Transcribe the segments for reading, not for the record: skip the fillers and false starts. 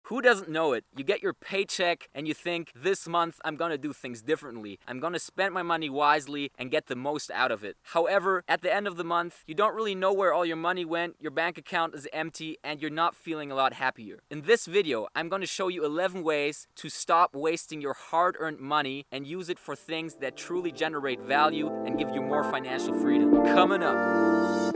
Who doesn't know it? You get your paycheck and you think, this month I'm gonna do things differently. I'm gonna spend my money wisely and get the most out of it. However, at the end of the month, you don't really know where all your money went, your bank account is empty, and you're not feeling a lot happier. In this video, I'm gonna show you 11 ways to stop wasting your hard-earned money and use it for things that truly generate value and give you more financial freedom. Coming up.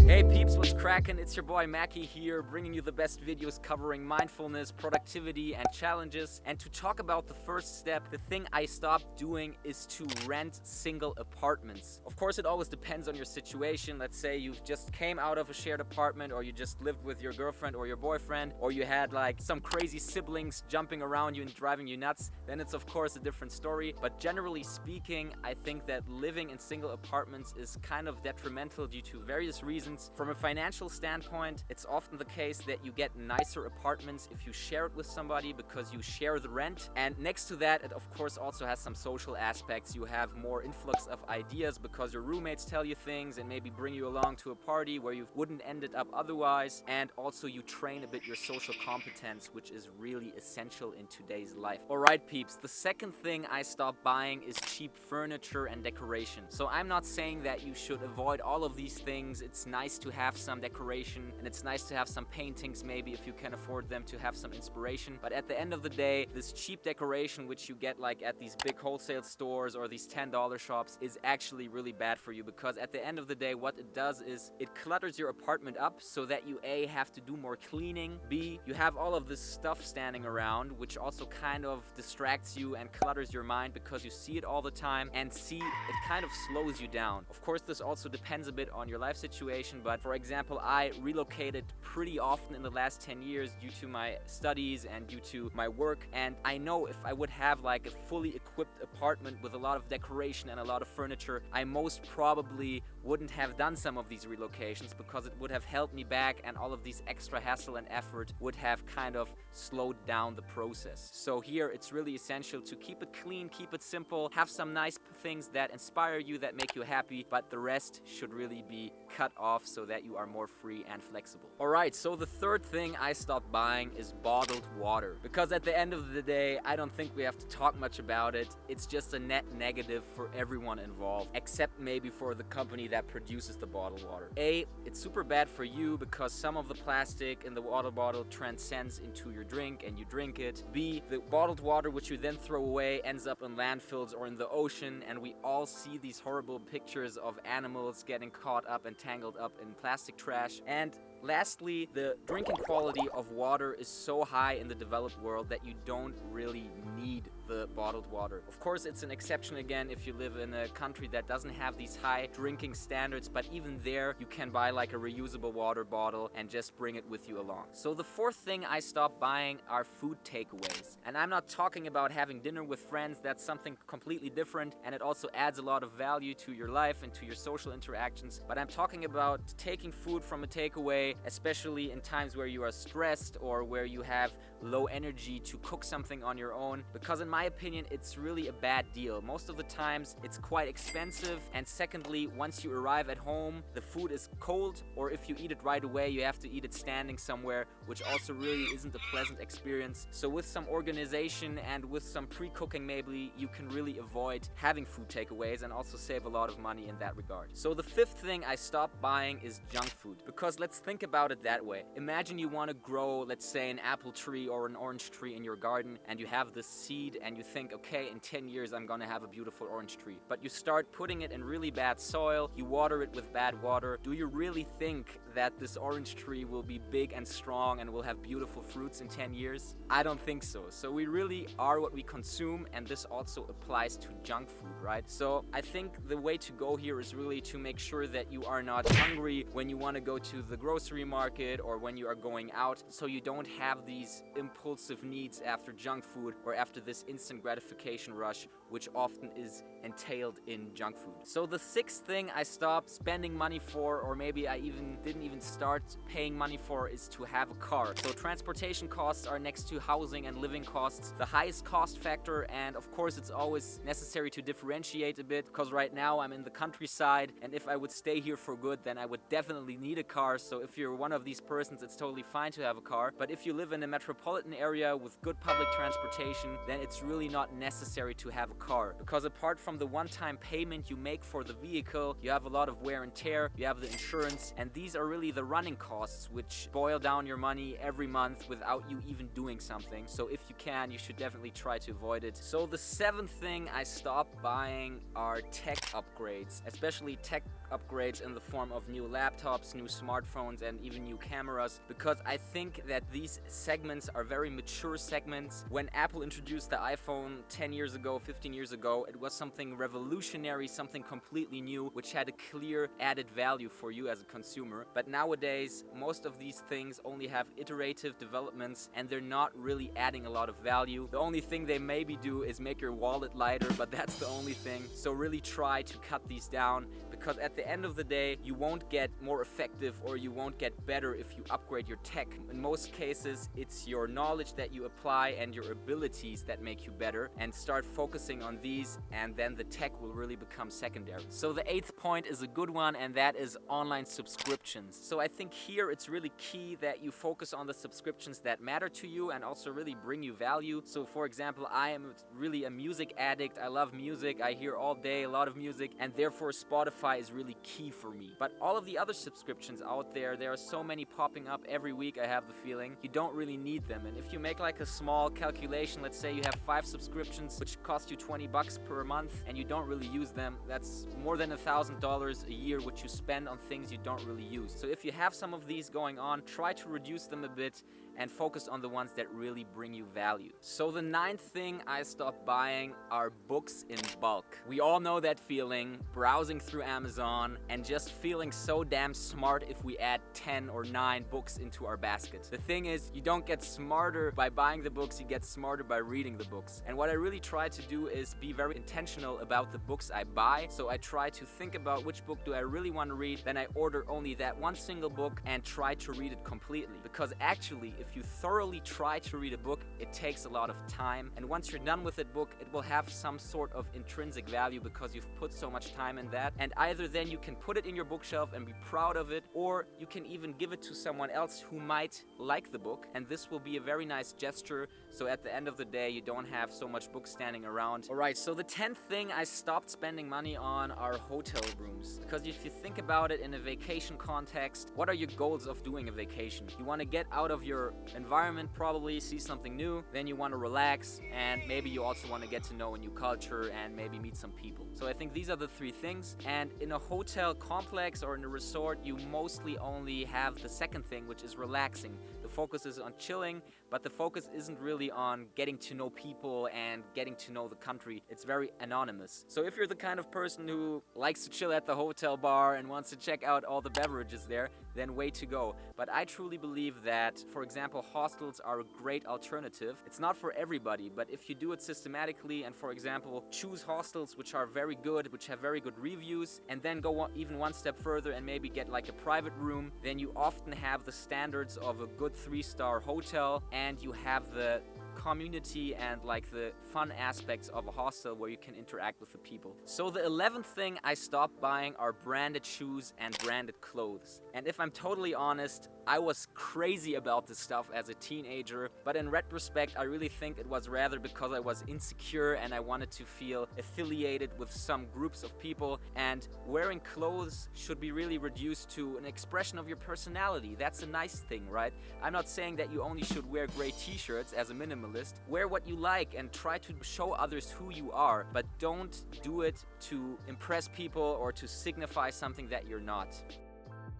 Hey peeps, what's crackin'? It's your boy Macki here, bringing you the best videos covering mindfulness, productivity, and challenges. And to talk about the first step, the thing I stopped doing is to rent single apartments. Of course, it always depends on your situation. Let's say you just came out of a shared apartment, or you just lived with your girlfriend or your boyfriend, or you had like some crazy siblings jumping around you and driving you nuts. Then it's of course a different story. But generally speaking, I think that living in single apartments is kind of detrimental due to various reasons. From a financial standpoint, it's often the case that you get nicer apartments if you share it with somebody because you share the rent. And next to that, it of course also has some social aspects. You have more influx of ideas because your roommates tell you things and maybe bring you along to a party where you wouldn't ended up otherwise. And also you train a bit your social competence, which is really essential in today's life. Alright peeps, the second thing I stopped buying is cheap furniture and decoration. So I'm not saying that you should avoid all of these things. It's nice to have some decoration and it's nice to have some paintings, maybe if you can afford them, to have some inspiration. But at the end of the day, this cheap decoration which you get like at these big wholesale stores or these $10 shops is actually really bad for you, because at the end of the day what it does is it clutters your apartment up so that you A, have to do more cleaning, B, you have all of this stuff standing around which also kind of distracts you and clutters your mind because you see it all the time, and C, it kind of slows you down. Of course, this also depends a bit on your life situation, but for example, I relocated pretty often in the last 10 years due to my studies and due to my work, and I know if I would have like a fully equipped apartment with a lot of decoration and a lot of furniture, I most probably wouldn't have done some of these relocations because it would have held me back, and all of these extra hassle and effort would have kind of slowed down the process. So here it's really essential to keep it clean, keep it simple, have some nice things that inspire you, that make you happy, but the rest should really be cut off so that you are more free and flexible. Alright, so the third thing I stopped buying is bottled water, because at the end of the day, I don't think we have to talk much about it. It's just a net negative for everyone involved, except maybe for the company that produces the bottled water. A, it's super bad for you because some of the plastic in the water bottle transcends into your drink and you drink it. B, the bottled water which you then throw away ends up in landfills or in the ocean, and we all see these horrible pictures of animals getting caught up and tangled up in plastic trash. And lastly, the drinking quality of water is so high in the developed world that you don't really need the bottled water. Of course, it's an exception again if you live in a country that doesn't have these high drinking standards, but even there you can buy like a reusable water bottle and just bring it with you along. So the fourth thing I stopped buying are food takeaways. And I'm not talking about having dinner with friends. That's something completely different, and it also adds a lot of value to your life and to your social interactions. But I'm talking about taking food from a takeaway, especially in times where you are stressed or where you have low energy to cook something on your own, because in my opinion it's really a bad deal. Most of the times it's quite expensive, and secondly, once you arrive at home the food is cold, or if you eat it right away you have to eat it standing somewhere, which also really isn't a pleasant experience. So with some organization and with some pre-cooking, maybe you can really avoid having food takeaways and also save a lot of money in that regard. So the fifth thing I stopped buying is junk food, because let's think about it that way. Imagine you want to grow, let's say, an apple tree or an orange tree in your garden, and you have this seed and you think, okay, in 10 years I'm gonna have a beautiful orange tree. But you start putting it in really bad soil, you water it with bad water. Do you really think that this orange tree will be big and strong and will have beautiful fruits in 10 years? I don't think so. So we really are what we consume, and this also applies to junk food, right? So I think the way to go here is really to make sure that you are not hungry when you want to go to the grocery market or when you are going out, so you don't have these impulsive needs after junk food or after this instant gratification rush, which often is entailed in junk food. So the sixth thing I stopped spending money for, or maybe I didn't even start paying money for, is to have a car. So transportation costs are next to housing and living costs the highest cost factor, and of course it's always necessary to differentiate a bit, because right now I'm in the countryside, and if I would stay here for good, then I would definitely need a car. So if you're one of these persons, it's totally fine to have a car. But if you live in a metropolitan area with good public transportation, then it's really not necessary to have a car, because apart from the one-time payment you make for the vehicle, you have a lot of wear and tear, you have the insurance, and these are really the running costs which boil down your money every month without you even doing something. So if you can, you should definitely try to avoid it. So the seventh thing I stopped buying are tech upgrades, especially tech upgrades in the form of new laptops, new smartphones, and even new cameras, because I think that these segments are very mature segments. When Apple introduced the iPhone 10 years ago, 15 years ago, it was something revolutionary, something completely new, which had a clear added value for you as a consumer. But nowadays, most of these things only have iterative developments, and they're not really adding a lot of value. The only thing they maybe do is make your wallet lighter, but that's the only thing. So really try to cut these down, because at the end of the day, you won't get more effective or you won't get better if you upgrade your tech. In most cases, it's your knowledge that you apply and your abilities that make you better, and start focusing on these, and then the tech will really become secondary. So the eighth point is a good one, and that is online subscriptions. So I think here it's really key that you focus on the subscriptions that matter to you and also really bring you value. So for example, I am really a music addict. I love music. I hear all day a lot of music, and therefore Spotify is really key for me. But all of the other subscriptions out there are so many popping up every week, I have the feeling. You don't really need them. And if you make like a small calculation, let's say you have 5 subscriptions which cost you $20 per month and you don't really use them, that's more than $1,000 a year which you spend on things you don't really use. So if you have some of these going on, try to reduce them a bit and focus on the ones that really bring you value. So the ninth thing I stopped buying are books in bulk. We all know that feeling, browsing through Amazon and just feeling so damn smart if we add 10 or 9 books into our basket. The thing is, you don't get smarter by buying the books, you get smarter by reading the books. And what I really try to do is be very intentional about the books I buy. So I try to think about which book do I really want to read, then I order only that one single book and try to read it completely. Because actually, if you thoroughly try to read a book, it takes a lot of time, and once you're done with that book, it will have some sort of intrinsic value because you've put so much time in that. And either then you can put it in your bookshelf and be proud of it, or you can even give it to someone else who might like the book, and this will be a very nice gesture, so at the end of the day you don't have so much books standing around. Alright, so the 10th thing I stopped spending money on are hotel rooms, because if you think about it in a vacation context, what are your goals of doing a vacation? You want to get out of your environment, probably see something new, then you want to relax, and maybe you also want to get to know a new culture and maybe meet some people. So I think these are the 3 things, and in a hotel complex or in a resort, you mostly only have the second thing, which is relaxing. The focus is on chilling, but the focus isn't really on getting to know people and getting to know the country. It's very anonymous. So if you're the kind of person who likes to chill at the hotel bar and wants to check out all the beverages there, then way to go. But I truly believe that, for example, hostels are a great alternative. It's not for everybody, but if you do it systematically and, for example, choose hostels which are very good, which have very good reviews, and then go even one step further and maybe get like a private room, then you often have the standards of a good 3-star hotel, and you have the community and like the fun aspects of a hostel where you can interact with the people. So the 11th thing I stopped buying are branded shoes and branded clothes. And if I'm totally honest, I was crazy about this stuff as a teenager, but in retrospect, I really think it was rather because I was insecure and I wanted to feel affiliated with some groups of people, and wearing clothes should be really reduced to an expression of your personality. That's a nice thing, right? I'm not saying that you only should wear gray t-shirts as a minimalist. Wear what you like and try to show others who you are, but don't do it to impress people or to signify something that you're not.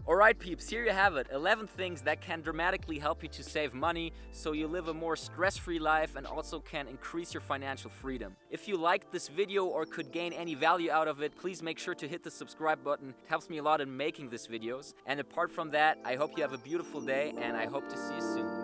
Alright peeps, here you have it, 11 things that can dramatically help you to save money so you live a more stress-free life and also can increase your financial freedom. If you liked this video or could gain any value out of it, please make sure to hit the subscribe button. It helps me a lot in making these videos. And apart from that, I hope you have a beautiful day and I hope to see you soon.